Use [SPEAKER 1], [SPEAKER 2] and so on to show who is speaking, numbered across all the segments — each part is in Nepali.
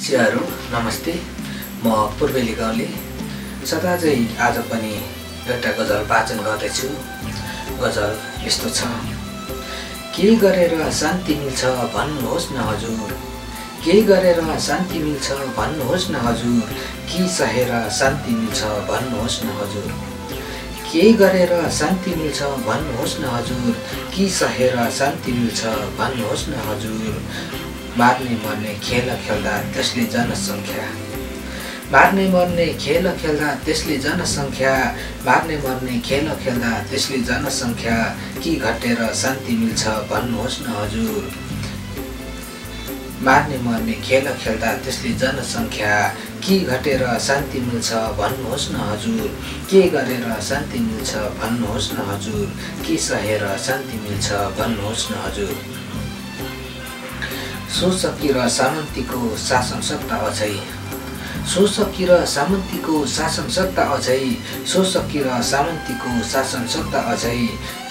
[SPEAKER 1] श्रीहरू नमस्ते। म पूर्वेली गाउँले सदाझै आज पनि एउटा गजल वाचन गर्दैछु। गजल यस्तो छ। के गरेर शान्ति मिल्छ भन्नुहोस् न हजुर, के गरेर शान्ति मिल्छ भन्नुहोस् न हजुर, कि सहेर शान्ति मिल्छ भन्नुहोस् न हजुर, के गरेर शान्ति मिल्छ भन्नुहोस् न हजुर, कि सहेर शान्ति मिल्छ भन्नुहोस् न हजुर। मार्ने मर्ने खेल खेल्दा त्यसले जनसङ्ख्या, मार्ने मर्ने खेल खेल्दा त्यसले जनसङ्ख्या, मार्ने मर्ने खेल खेल्दा त्यसले जनसङ्ख्या, कि घटेर शान्ति मिल्छ भन्नुहोस् न हजुर। मार्ने मर्ने खेल खेल्दा त्यसले जनसङ्ख्या, कि घटेर शान्ति मिल्छ भन्नुहोस् न हजुर, के गरेर शान्ति मिल्छ भन्नुहोस् न हजुर, कि सहेर शान्ति मिल्छ भन्नुहोस् न हजुर। शोषकी र सामन्तीको शासन सत्ता अझै, शोषकी र सामन्तीको शासन सत्ता अझै, शोषकी र सामन्तीको शासन सत्ता अझै,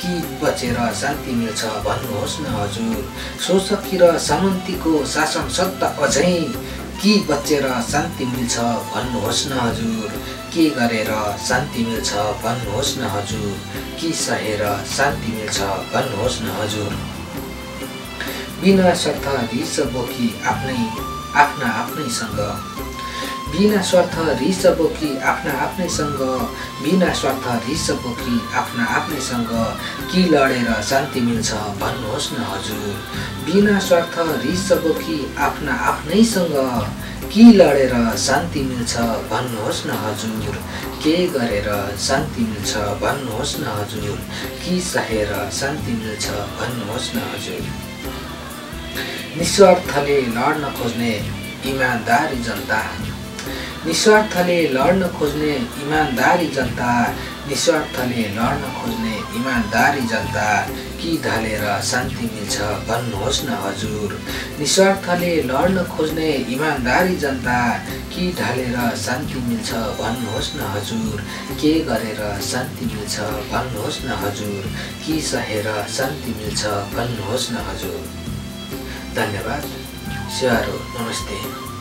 [SPEAKER 1] कि बचेर शान्ति मिल्छ भन्नुहोस् न हजुर। शोषकी र सामन्तीको शासन सत्ता अझै, कि बचेर शान्ति मिल्छ भन्नुहोस् न हजुर, के गरेर शान्ति मिल्छ भन्नुहोस् न हजुर, कि सहेर शान्ति मिल्छ भन्नुहोस् न हजुर। बिना स्वार्थ रिस बोकी आफ्ना आफ्नैसँग, बिना स्वार्थ रिस बोकी आफ्ना आफ्नैसँग, बिना स्वार्थ रिस बोकी आफ्ना आफ्नैसँग, कि लडेर शान्ति मिल्छ भन्नुहोस् न हजुर। बिना स्वार्थ रिस बोकी आफ्ना आफ्नैसँग, कि लडेर शान्ति मिल्छ भन्नुहोस् न हजुर, के गरेर शान्ति मिल्छ भन्नुहोस् न हजुर, कि सहेर शान्ति मिल्छ भन्नुहोस् न हजुर। निस्वार्थले लड्न खोज्ने इमानदारी जनता, निस्वार्थले लड्न खोज्ने इमानदारी जनता, निस्वार्थले लड्न खोज्ने इमानदारी जनता, कि ढलेर शान्ति मिल्छ भन्नुहोस् न हजुर। निस्वार्थले लड्न खोज्ने इमानदारी जनता, कि ढलेर शान्ति मिल्छ भन्नुहोस् न हजुर, के गरेर शान्ति मिल्छ भन्नुहोस् न हजुर, कि सहेर शान्ति मिल्छ भन्नुहोस् न हजुर। धन्यवाद। स्याहारो नमस्ते।